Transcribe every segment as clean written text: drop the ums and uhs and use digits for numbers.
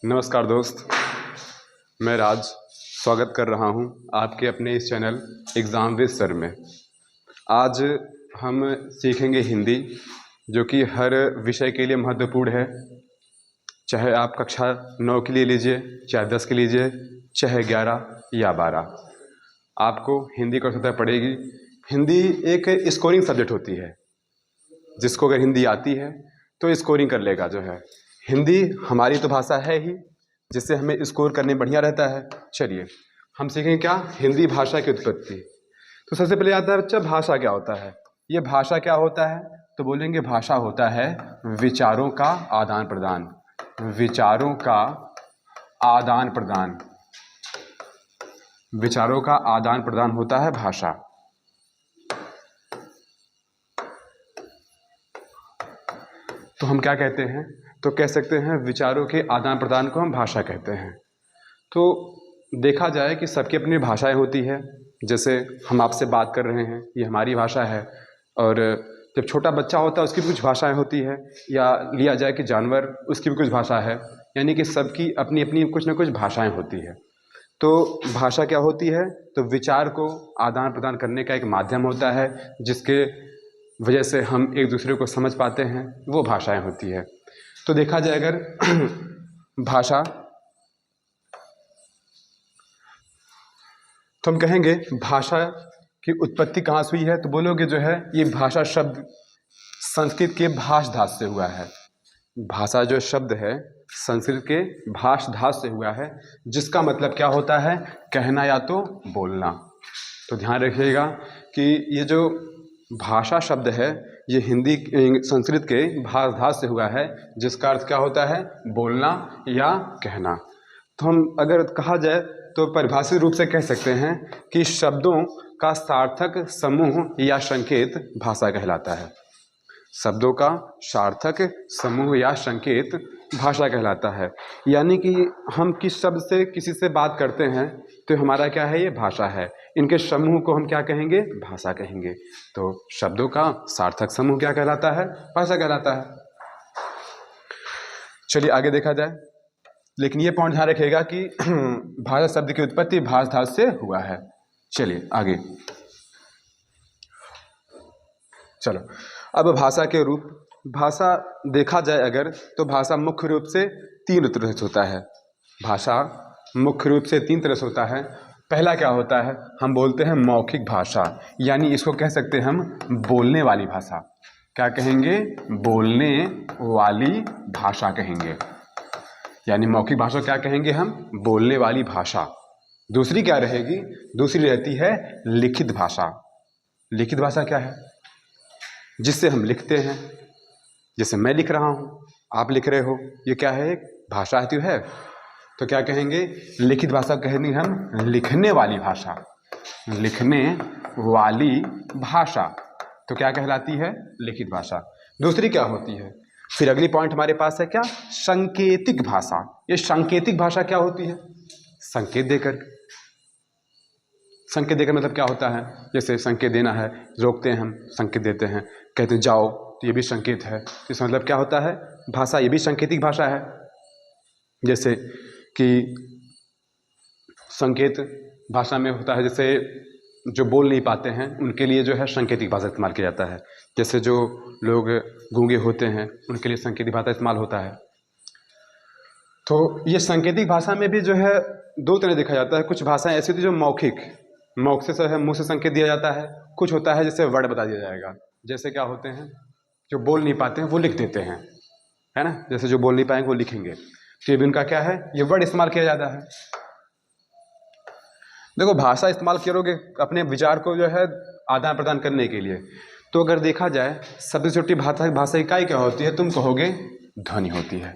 नमस्कार दोस्त, मैं राज स्वागत कर रहा हूं आपके अपने इस चैनल एग्ज़ाम विद सर में। आज हम सीखेंगे हिंदी, जो कि हर विषय के लिए महत्वपूर्ण है। चाहे आप कक्षा 9 के लिए लीजिए, चाहे 10 के लीजिए, चाहे 11 या 12, आपको हिंदी की आवश्यकता पड़ेगी। हिंदी एक स्कोरिंग सब्जेक्ट होती है, जिसको अगर हिंदी आती है तो स्कोरिंग कर लेगा। जो है हिंदी हमारी तो भाषा है ही, जिससे हमें स्कोर करने बढ़िया रहता है। चलिए हम सीखेंगे क्या, हिंदी भाषा की उत्पत्ति। तो सबसे पहले आता है बच्चा, भाषा क्या होता है। ये भाषा क्या होता है, तो बोलेंगे भाषा होता है विचारों का आदान प्रदान। विचारों का आदान प्रदान, विचारों का आदान प्रदान होता है भाषा। तो हम क्या कहते हैं, तो कह सकते हैं विचारों के आदान प्रदान को हम भाषा कहते हैं। तो देखा जाए कि सबकी अपनी भाषाएं होती है। जैसे हम आपसे बात कर रहे हैं, ये हमारी भाषा है। और जब छोटा बच्चा होता है उसकी भी कुछ भाषाएं होती है, या लिया जाए कि जानवर, उसकी भी कुछ भाषा है। यानी कि सबकी अपनी अपनी कुछ ना कुछ भाषाएं होती है। तो भाषा क्या होती है, तो विचार को आदान प्रदान करने का एक माध्यम होता है, जिसके वजह से हम एक दूसरे को समझ पाते हैं, वो भाषाएं होती है। तो देखा जाए अगर भाषा, तो हम कहेंगे भाषा की उत्पत्ति कहाँ से हुई है, तो बोलोगे जो है ये भाषा शब्द संस्कृत के भाष धातु से हुआ है। भाषा जो शब्द है संस्कृत के भाष धातु से हुआ है, जिसका मतलब क्या होता है, कहना या तो बोलना। तो ध्यान रखिएगा कि ये जो भाषा शब्द है ये हिंदी संस्कृत के भाष धातु से हुआ है, जिसका अर्थ क्या होता है, बोलना या कहना। तो हम अगर कहा जाए तो परिभाषित रूप से कह सकते हैं कि शब्दों का सार्थक समूह या संकेत भाषा कहलाता है। शब्दों का सार्थक समूह या संकेत भाषा कहलाता है। यानी कि हम किस शब्द से किसी से बात करते हैं तो हमारा क्या है, ये भाषा है। इनके समूह को हम क्या कहेंगे, भाषा कहेंगे। तो शब्दों का सार्थक समूह क्या कहलाता है, भाषा कहलाता है। चलिए आगे देखा जाए, लेकिन ये पॉइंट ध्यान रखिएगा कि भाषा शब्द की उत्पत्ति भाष धातु से हुआ है। चलिए आगे चलो। अब भाषा के रूप, भाषा देखा जाए अगर तो भाषा मुख्य रूप से 3 तरह से होता है। भाषा मुख्य रूप से 3 तरह से होता है। पहला क्या होता है, हम बोलते हैं मौखिक भाषा, यानी इसको कह सकते हैं हम बोलने वाली भाषा। क्या कहेंगे, बोलने वाली भाषा कहेंगे। यानी मौखिक भाषा क्या कहेंगे हम, बोलने वाली भाषा। दूसरी क्या रहेगी, दूसरी रहती है लिखित भाषा। लिखित भाषा क्या है, जिससे हम लिखते हैं। जैसे मैं लिख रहा हूँ, आप लिख रहे हो, ये क्या है, एक भाषा है। तो क्या कहेंगे, लिखित भाषा कहेंगे हम लिखने वाली भाषा। लिखने वाली भाषा तो क्या कहलाती है, लिखित भाषा। दूसरी क्या होती है, फिर अगली पॉइंट हमारे पास है क्या, सांकेतिक भाषा। ये सांकेतिक भाषा क्या होती है, संकेत देकर। संकेत देकर मतलब क्या होता है, जैसे संकेत देना है, रोकते हैं हम, संकेत देते हैं, कहते हैं जाओ, तो ये भी संकेत है। तो इसका मतलब क्या होता है, भाषा ये भी सांकेतिक भाषा है। जैसे कि संकेत भाषा में होता है, जैसे जो बोल नहीं पाते हैं उनके लिए जो है सांकेतिक भाषा इस्तेमाल किया जाता है। जैसे जो लोग गूंगे होते हैं उनके लिए सांकेतिक भाषा इस्तेमाल होता है। तो ये सांकेतिक भाषा में भी जो है 2 तरह देखा जाता है। कुछ भाषाएं ऐसी होती है जो मौखिक से है, मुंह से संकेत दिया जाता है। कुछ होता है जैसे वर्ड बता दिया जाएगा। जैसे क्या होते हैं, जो बोल नहीं पाते हैं वो लिख देते हैं, है ना। जैसे जो बोल नहीं पाएंगे वो लिखेंगे, तो ये भी उनका क्या है, ये वर्ड इस्तेमाल किया जाता है। देखो भाषा इस्तेमाल करोगे अपने विचार को जो है आदान प्रदान करने के लिए। तो अगर देखा जाए सबसे छोटी भाषा इकाई क्या होती है, तुम कहोगे ध्वनि होती है।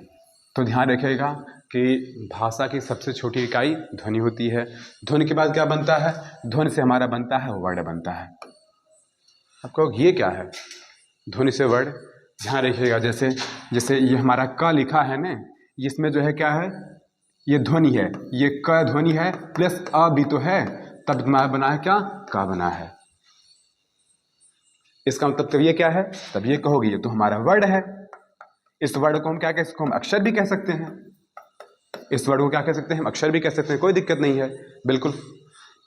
तो ध्यान रखिएगा कि भाषा की सबसे छोटी इकाई ध्वनि होती है। ध्वनि के बाद क्या बनता है, ध्वनि से हमारा बनता है वर्ड बनता है। आप कहोगे ये क्या है, ध्वनि से वर्ड। ध्यान रखिएगा, जैसे जैसे ये हमारा क लिखा है ना, इसमें जो है क्या है, ये ध्वनि है, ये क ध्वनि है प्लस अ भी तो है, तब तुम्हारा बना है क्या, का बना है। इसका मतलब तब ये क्या है, तब ये कहोगे ये तो हमारा वर्ड है। इस वर्ड को हम क्या कह सकते हैं, हम अक्षर भी कह सकते हैं। इस वर्ड को क्या कह सकते हैं हम, अक्षर भी कह सकते हैं, कोई दिक्कत नहीं है, बिल्कुल।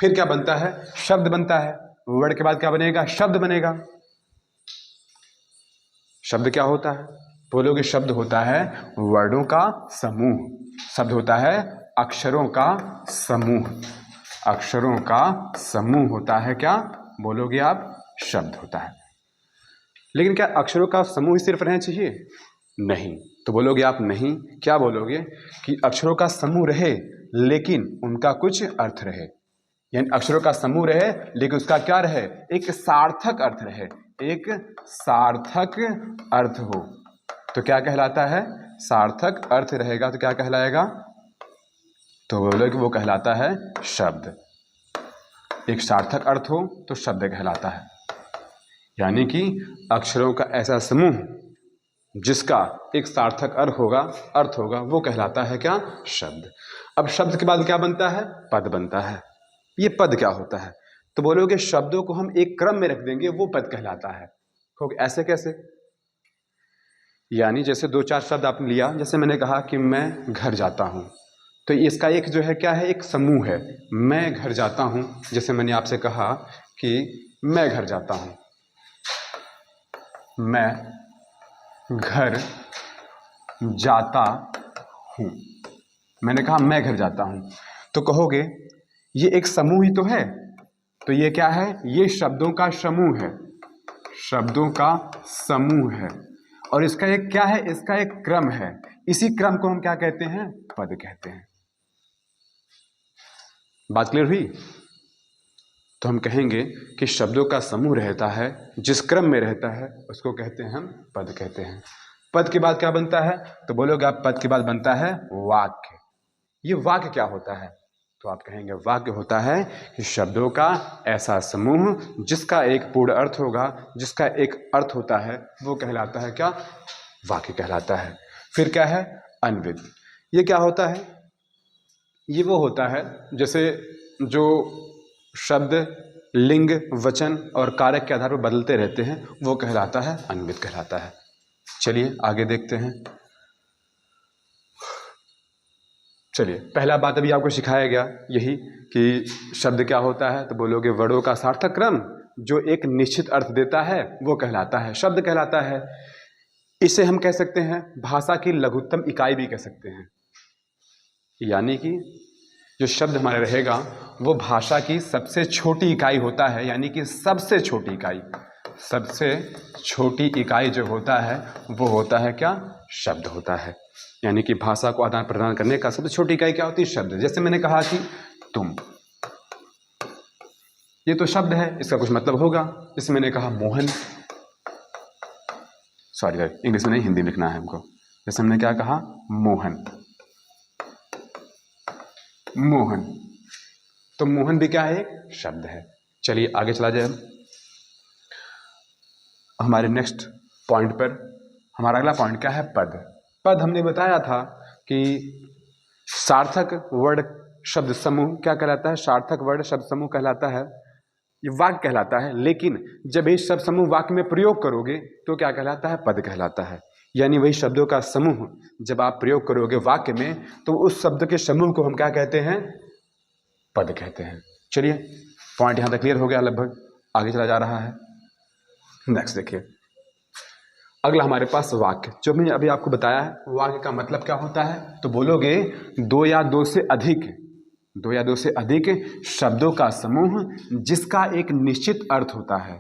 फिर क्या बनता है, शब्द बनता है। वर्ड के बाद क्या बनेगा, शब्द बनेगा। शब्द क्या होता है, बोलोगे शब्द होता है वर्डों का समूह, शब्द होता है अक्षरों का समूह, अक्षरों का समूह होता है क्या, बोलोगे आप, शब्द होता है। लेकिन क्या अक्षरों का समूह ही सिर्फ रहना चाहिए, नहीं, तो बोलोगे आप नहीं, क्या बोलोगे कि अक्षरों का समूह रहे लेकिन उनका कुछ अर्थ रहे, यानी अक्षरों का समूह रहे लेकिन उसका क्या रहे, एक सार्थक अर्थ रहे, एक सार्थक अर्थ हो, तो क्या कहलाता है, सार्थक अर्थ रहेगा तो क्या कहलाएगा, तो बोलोगे वो कहलाता है शब्द। एक सार्थक अर्थ हो तो शब्द कहलाता है, यानी कि अक्षरों का ऐसा समूह जिसका एक सार्थक अर्थ होगा वो कहलाता है क्या, शब्द। अब शब्द के बाद क्या बनता है, पद बनता है। ये पद क्या होता है, तो बोलोगे शब्दों को हम एक क्रम में रख देंगे वो पद कहलाता है। ऐसे कैसे, यानी जैसे दो चार शब्द आपने लिया, जैसे मैंने कहा कि मैं घर जाता हूँ, तो इसका एक जो है क्या है, एक समूह है, मैं घर जाता हूँ। जैसे मैंने आपसे कहा कि मैं घर जाता हूँ, मैं घर जाता हूँ, मैंने कहा मैं घर जाता हूँ, तो कहोगे ये एक समूह ही तो है, तो ये क्या है, ये शब्दों का समूह है, शब्दों का समूह है, और इसका एक क्या है, इसका एक क्रम है, इसी क्रम को हम क्या कहते हैं, पद कहते हैं। बात क्लियर हुई, तो हम कहेंगे कि शब्दों का समूह रहता है, जिस क्रम में रहता है उसको कहते हैं हम पद कहते हैं। पद के बाद क्या बनता है, तो बोलोगे आप, पद के बाद बनता है वाक्य। ये वाक्य क्या होता है, तो आप कहेंगे वाक्य होता है कि शब्दों का ऐसा समूह जिसका एक पूर्ण अर्थ होगा, जिसका एक अर्थ होता है, वो कहलाता है क्या, वाक्य कहलाता है। फिर क्या है, अन्वित। ये क्या होता है, ये वो होता है जैसे जो शब्द लिंग वचन और कारक के आधार पर बदलते रहते हैं, वो कहलाता है अन्वित कहलाता है। चलिए आगे देखते हैं। चलिए, पहला बात अभी आपको सिखाया गया यही कि शब्द क्या होता है, तो बोलोगे वर्डों का सार्थक क्रम जो एक निश्चित अर्थ देता है वो कहलाता है, शब्द कहलाता है। इसे हम कह सकते हैं भाषा की लघुत्तम इकाई भी कह सकते हैं, यानी कि जो शब्द हमारे रहेगा वो भाषा की सबसे छोटी इकाई होता है, यानी कि सबसे छोटी इकाई, सबसे छोटी इकाई जो होता है वो होता है क्या, शब्द होता है। यानी कि भाषा को आदान प्रदान करने का सबसे छोटी इकाई क्या होती है, शब्द। जैसे मैंने कहा कि तुम, ये तो शब्द है, इसका कुछ मतलब होगा। जैसे मैंने कहा मोहन, सॉरी इंग्लिश में नहीं हिंदी में लिखना है हमको। जैसे हमने क्या कहा, मोहन, मोहन, तो मोहन भी क्या है, एक शब्द है। चलिए आगे चला जाए हमारे नेक्स्ट पॉइंट पर। हमारा अगला पॉइंट क्या है, पद। पद हमने बताया था कि सार्थक वर्ड शब्द समूह क्या कहलाता है, सार्थक वर्ड शब्द समूह कहलाता है, ये वाक्य कहलाता है। लेकिन जब ये शब्द समूह वाक्य में प्रयोग करोगे तो क्या कहलाता है, पद कहलाता है। यानी वही शब्दों का समूह जब आप प्रयोग करोगे वाक्य में तो उस शब्द के समूह को हम क्या कहते हैं, पद कहते हैं। चलिए पॉइंट यहां तक क्लियर हो गया लगभग, आगे चला जा रहा है। नेक्स्ट देखिए, अगला हमारे पास वाक्य। जो मैंने अभी आपको बताया है वाक्य का मतलब क्या होता है, तो बोलोगे दो या दो से अधिक शब्दों का समूह जिसका एक निश्चित अर्थ होता है।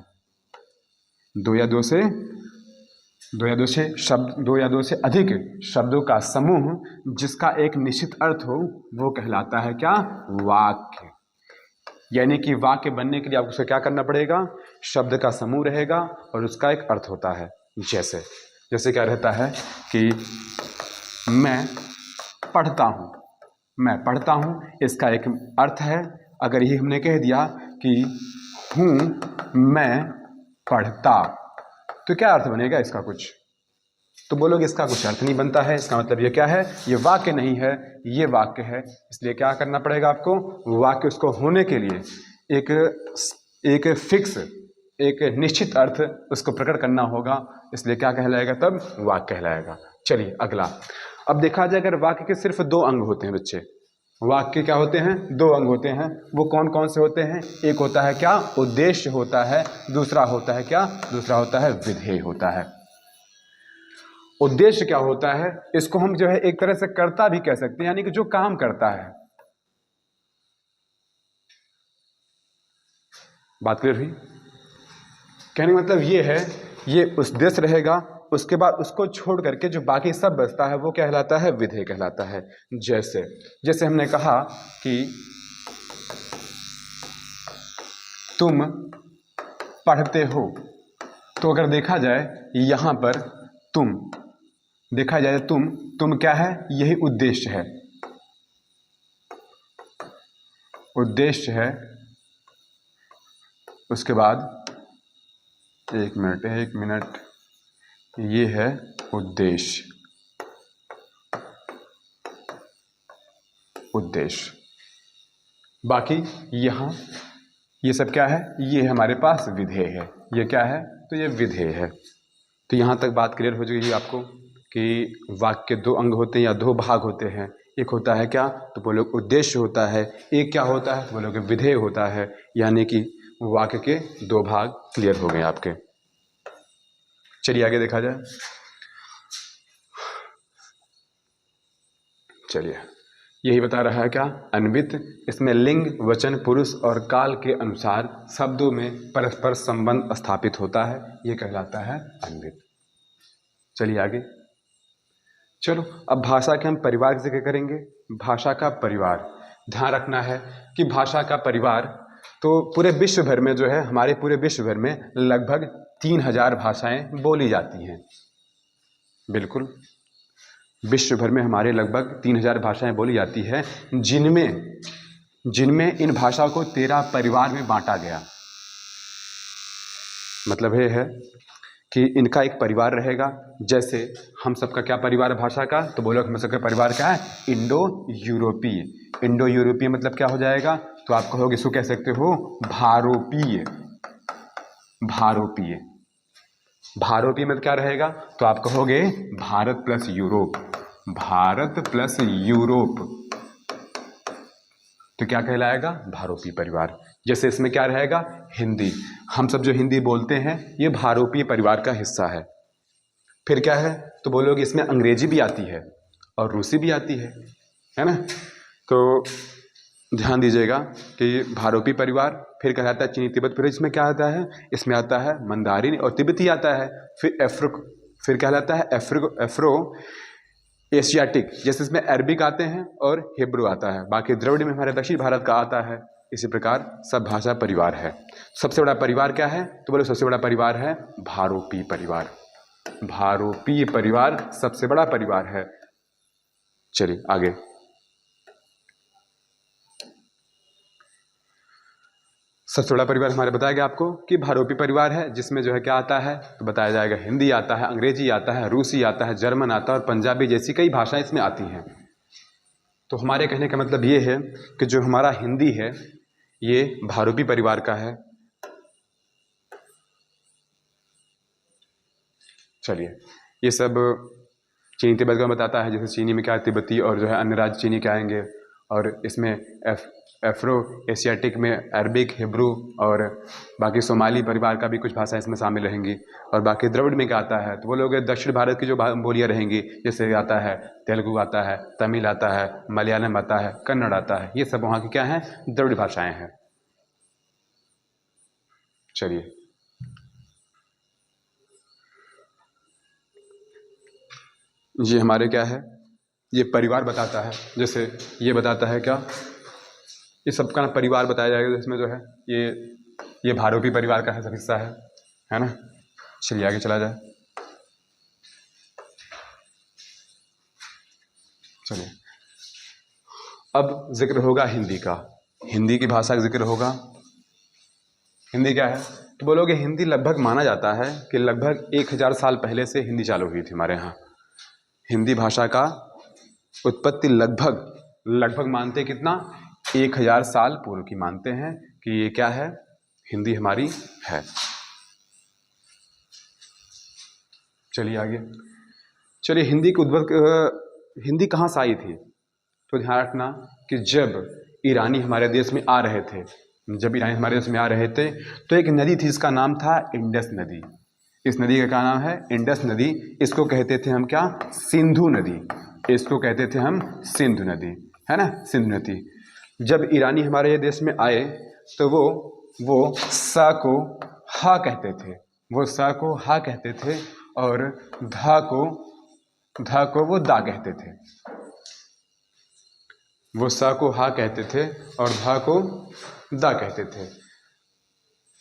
दो या दो से अधिक शब्दों का समूह जिसका एक निश्चित अर्थ हो वो कहलाता है क्या, वाक्य। यानी कि वाक्य बनने के लिए आपको क्या करना पड़ेगा, शब्द का समूह रहेगा और उसका एक अर्थ होता है। जैसे क्या रहता है कि मैं पढ़ता हूँ, इसका एक अर्थ है। अगर ये हमने कह दिया कि हूँ मैं पढ़ता, तो क्या अर्थ बनेगा इसका कुछ, तो बोलोगे इसका कुछ अर्थ नहीं बनता है। इसका मतलब ये क्या है, ये वाक्य नहीं है, ये वाक्य है। इसलिए क्या करना पड़ेगा आपको, वाक्य उसको होने के लिए एक फिक्स, एक निश्चित अर्थ उसको प्रकट करना होगा। इसलिए क्या कहलाएगा, तब वाक्य कहलाएगा। चलिए अब देखा जाए अगर वाक्य के सिर्फ दो अंग होते हैं बच्चे, वाक्य क्या होते हैं, दो अंग होते हैं, वो कौन कौन से होते हैं, एक होता है क्या, उद्देश्य होता है, दूसरा होता है क्या, दूसरा होता है विधेय होता है। उद्देश्य क्या होता है, इसको हम जो है एक तरह से कर्ता भी कह सकते हैं, यानी कि जो काम करता है। बात क्लियर हुई? कहने का मतलब ये है, ये उद्देश्य रहेगा, उसके बाद उसको छोड़ करके जो बाकी सब बचता है वो क्या कहलाता है, विधेय कहलाता है। जैसे जैसे हमने कहा कि तुम पढ़ते हो, तो अगर देखा जाए यहां पर तुम, देखा जाए तुम क्या है, यही उद्देश्य है, उद्देश्य है। उसके बाद एक मिनट, ये है उद्देश्य, उद्देश्य। बाकी यहाँ ये सब क्या है, ये हमारे पास विधेय है, ये क्या है, तो ये विधेय है। तो यहाँ तक बात क्लियर हो जाएगी आपको कि वाक्य के दो अंग होते हैं या दो भाग होते हैं, एक होता है क्या, तो बोलो उद्देश्य होता है, एक क्या होता है, तो बोलो कि विधेय होता है, यानी कि वाक्य के दो भाग क्लियर हो गए आपके। चलिए आगे देखा जाए। चलिए यही बता रहा है क्या, अन्वित, इसमें लिंग, वचन, पुरुष और काल के अनुसार शब्दों में परस्पर संबंध स्थापित होता है, ये कहलाता है अन्वित। चलिए आगे। चलो अब भाषा के हम परिवार का जिक्र करेंगे। भाषा का परिवार, ध्यान रखना है कि भाषा का परिवार तो पूरे विश्व भर में जो है, हमारे पूरे विश्व भर में लगभग 3000 भाषाएं बोली जाती हैं। बिल्कुल, विश्व भर में हमारे लगभग 3000 भाषाएं बोली जाती है, जिनमें इन भाषाओं को 13 परिवार में बांटा गया। मतलब ये है कि इनका एक परिवार रहेगा। जैसे हम सबका क्या परिवार है भाषा का, तो बोलो हम सबका परिवार क्या है, इंडो यूरोपीय। इंडो यूरोपीय मतलब क्या हो जाएगा, तो आप कहोगे, इसको कह सकते हो भारोपीय। भारोपीय, भारोपीय मतलब क्या रहेगा, तो आप कहोगे Bharat plus Europe, Bharat plus Europe, तो क्या कहलाएगा, भारोपीय परिवार। जैसे इसमें क्या रहेगा, हिंदी, हम सब जो हिंदी बोलते हैं ये भारोपीय परिवार का हिस्सा है। फिर क्या है, तो बोलोगे इसमें अंग्रेजी भी आती है और रूसी भी आती है ना। तो ध्यान दीजिएगा कि भारोपीय परिवार फिर कहलाता है चीनी तिब्बत, फिर इसमें क्या आता है, इसमें आता है मंदारिन और तिब्बती आता है। फिर कहलाता है एफ्रो एशियाटिक, जैसे इसमें अरबिक आते हैं और हिब्रू आता है। बाकी द्रविड़ में हमारे दक्षिण भारत का आता है। इसी प्रकार सब भाषा परिवार है। सबसे बड़ा परिवार क्या है, तो बोलो सबसे बड़ा परिवार है भारोपीय परिवार। भारोपीय परिवार सबसे बड़ा परिवार है। चलिए आगे। सबसे बड़ा परिवार हमारे बताया गया आपको कि भारोपीय परिवार है, जिसमें जो है क्या आता है, तो बताया जाएगा हिंदी आता है, अंग्रेजी आता है, रूसी आता है, जर्मन आता है और पंजाबी जैसी कई भाषाएं इसमें आती हैं। तो हमारे कहने का मतलब ये है कि जो हमारा हिंदी है ये भारोपीय परिवार का है। चलिए ये सब चीनी तिब्बत का बताता है, जैसे चीनी में क्या है, तिब्बती और जो है अन्य राज्य चीनी के आएंगे। और इसमें एफ्रो एशियाटिक में अरबिक, हिब्रू और बाकी सोमाली परिवार का भी कुछ भाषा इसमें शामिल रहेंगी। और बाकी द्रविड़ में क्या आता है, तो वो लोग दक्षिण भारत की जो बोलियाँ रहेंगी, जैसे आता है तेलुगु आता है, तमिल आता है, मलयालम आता है, कन्नड़ आता है, ये सब वहाँ की क्या हैं, द्रविड़ भाषाएं हैं। चलिए ये हमारे क्या है, ये परिवार बताता है। जैसे ये बताता है क्या, ये सबका ना परिवार बताया जाएगा, इसमें जो है ये भारोपीय परिवार का है, सब हिस्सा है ना। चलिए आगे चला जाए। चलिए अब जिक्र होगा हिंदी का, हिंदी की भाषा का जिक्र होगा। हिंदी क्या है, तो बोलोगे हिंदी लगभग माना जाता है कि लगभग 1000 साल पहले से हिंदी चालू हुई थी हमारे यहाँ। हिंदी भाषा का उत्पत्ति लगभग मानते कितना, 1000 साल पूर्व की मानते हैं कि ये क्या है, हिंदी हमारी है। चलिए आगे। चलिए हिंदी की हिंदी कहाँ से आई थी? तो ध्यान रखना कि जब ईरानी हमारे देश में आ रहे थे, जब ईरानी हमारे देश में आ रहे थे तो एक नदी थी, इसका नाम था इंडस नदी। इस नदी का क्या नाम है? इंडस नदी। इसको कहते थे हम क्या? सिंधु नदी। इसको कहते थे हम सिंधु नदी, है ना, सिंधु नदी। जब ईरानी हमारे देश में आए तो वो सा को हा कहते थे, वो सा को हा कहते थे और धा को वो दा कहते थे। वो सा को हा कहते थे और धा को दा कहते थे।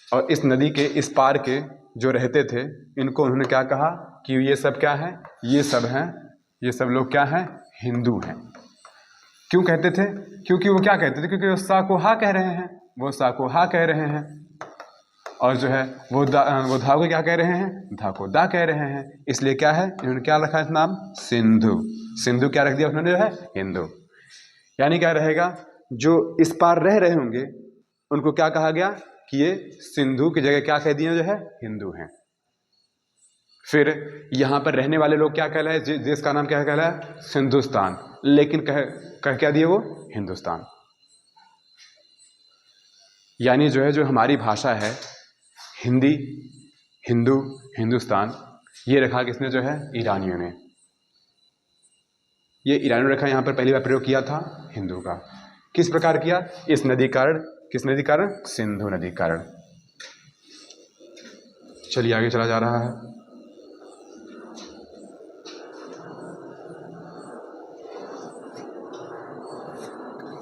और इस नदी के इस पार के जो रहते थे, इनको उन्होंने क्या कहा कि ये सब क्या है? ये सब हैं, ये सब लोग क्या हैं? हिंदू हैं। क्यों कहते थे? क्योंकि वो क्या कहते थे? क्योंकि वो सा को हा कह रहे हैं, वो सा को हा कह रहे हैं और जो है वो धा को क्या कह रहे हैं? धा को दा कह रहे हैं। इसलिए क्या है, इन्होंने क्या रखा है नाम? सिंधु। सिंधु क्या रख दिया उन्होंने? जो है हिंदू। यानी क्या रहेगा, जो इस पार रह रहे होंगे उनको क्या कहा गया कि ये सिंधु की जगह क्या कह दिए? जो है हिंदू हैं। फिर यहाँ पर रहने वाले लोग क्या कहलाए? देश का नाम क्या कहलाया? हिंदुस्तान। लेकिन कह क्या दिए वो? हिंदुस्तान। यानी जो है, जो हमारी भाषा है हिंदी, हिंदू, हिंदुस्तान, ये रखा किसने? जो है ईरानियों ने। ये ईरानियों ने रखा। यहाँ पर पहली बार प्रयोग किया था हिंदू का। किस प्रकार किया? इस नदी कारण। किस नदी कारण? सिंधु नदी कारण। चलिए आगे चला जा रहा है।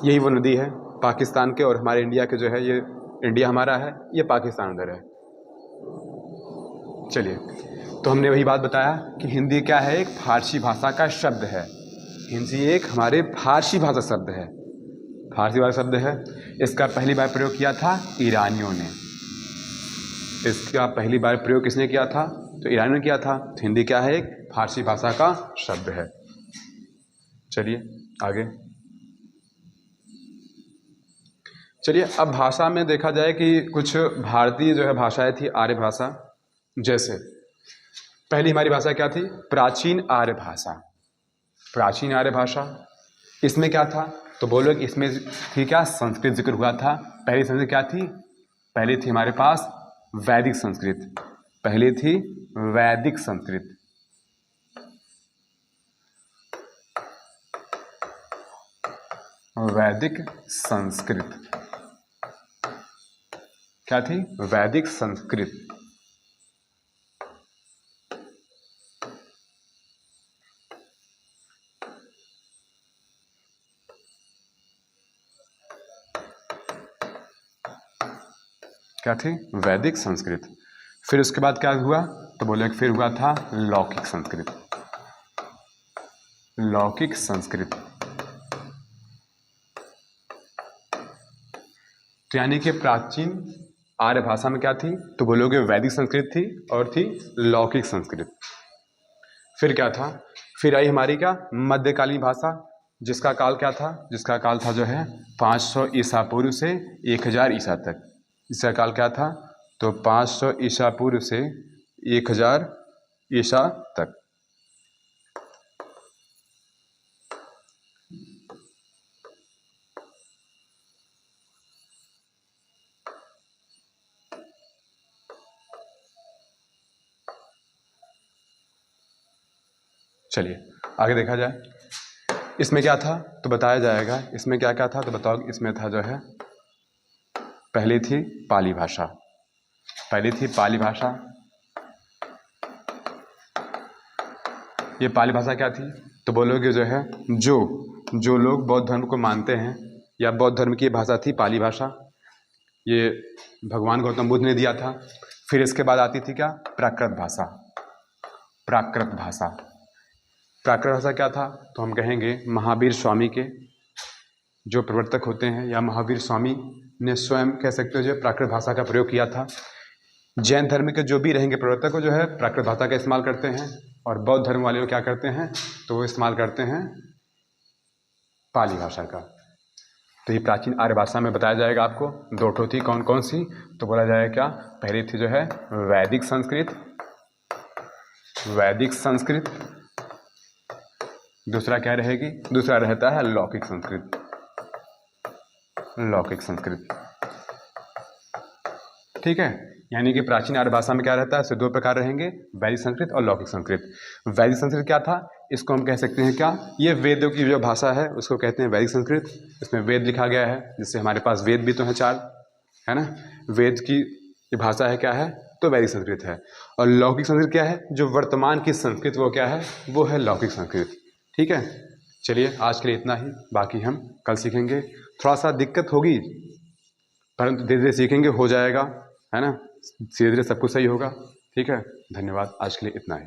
यही वो नदी है पाकिस्तान के और हमारे इंडिया के, जो है ये इंडिया हमारा है, ये पाकिस्तान उधर है। चलिए, तो हमने वही बात बताया कि हिंदी क्या है? एक फारसी भाषा का शब्द है। हिंदी एक हमारे फारसी भाषा शब्द है, फारसी भाषा शब्द है। इसका पहली बार प्रयोग किया था ईरानियों ने। इसका पहली बार प्रयोग किसने किया था? तो ईरानियों ने किया था। तो हिंदी क्या है? एक फारसी भाषा का शब्द है। चलिए आगे। चलिए, अब भाषा में देखा जाए कि कुछ भारतीय जो है भाषाएं थी, आर्य भाषा। जैसे पहली हमारी भाषा क्या थी? प्राचीन आर्य भाषा। प्राचीन आर्य भाषा, इसमें क्या था? तो बोलो कि इसमें थी क्या? संस्कृत जिक्र हुआ था। पहली संस्कृत क्या थी? पहली थी हमारे पास वैदिक संस्कृत। पहली थी वैदिक संस्कृत। वैदिक संस्कृत क्या थी? वैदिक संस्कृत। क्या थी? वैदिक संस्कृत। फिर उसके बाद क्या हुआ? तो बोले फिर हुआ था लौकिक संस्कृत। लौकिक संस्कृत तो यानी कि प्राचीन आर्य भाषा में क्या थी? तो बोलोगे वैदिक संस्कृत थी और थी लौकिक संस्कृत। फिर क्या था? फिर आई हमारी क्या? मध्यकालीन भाषा, जिसका काल क्या था? जिसका काल था जो है 500 ईसा पूर्व से 1000 ईसा तक। इसका काल क्या था? तो 500 ईसा पूर्व से 1000 ईसा तक। चलिए आगे देखा जाए। इसमें क्या था? तो बताया जाएगा इसमें क्या क्या था। तो बताओ, इसमें था जो है पहली थी पाली भाषा। पहली थी पाली भाषा। ये पाली भाषा क्या थी? तो बोलोगे जो है जो लोग बौद्ध धर्म को मानते हैं या बौद्ध धर्म की भाषा थी पाली भाषा। ये भगवान गौतम बुद्ध ने दिया था। फिर इसके बाद आती थी क्या? प्राकृत भाषा। प्राकृत भाषा। प्राकृत भाषा क्या था? तो हम कहेंगे महावीर स्वामी के जो प्रवर्तक होते हैं, या महावीर स्वामी ने स्वयं कह सकते हो जो प्राकृत भाषा का प्रयोग किया था। जैन धर्म के जो भी रहेंगे प्रवर्तक को जो है प्राकृत भाषा का इस्तेमाल करते हैं, और बौद्ध धर्म वाले लोग क्या करते हैं? तो वो इस्तेमाल करते हैं पाली भाषा का। तो ये प्राचीन आर्य भाषा में बताया जाएगा आपको। दो ठो थी, कौन कौन सी? तो बोला जाएगा क्या? पहली थी जो है वैदिक संस्कृत। वैदिक संस्कृत। दूसरा क्या रहेगी? दूसरा रहता है लौकिक संस्कृत। लौकिक संस्कृत, ठीक है। यानी कि प्राचीन आर्य भाषा में क्या रहता है? सिर्फ दो प्रकार रहेंगे, वैदिक संस्कृत और लौकिक संस्कृत। वैदिक संस्कृत क्या था? इसको हम कह सकते हैं क्या? ये वेदों की जो भाषा है उसको कहते हैं वैदिक संस्कृत। इसमें वेद लिखा गया है, जिससे हमारे पास वेद भी तो हैं 4, है ना। वेद की ये भाषा है क्या है? तो वैदिक संस्कृत है। और लौकिक संस्कृत क्या है? जो वर्तमान की संस्कृत वो क्या है? वो है लौकिक संस्कृत, ठीक है। चलिए आज के लिए इतना ही, बाकी हम कल सीखेंगे। थोड़ा सा दिक्कत होगी परंतु धीरे धीरे सीखेंगे, हो जाएगा, है ना। धीरे धीरे सब कुछ सही होगा, ठीक है। धन्यवाद, आज के लिए इतना ही।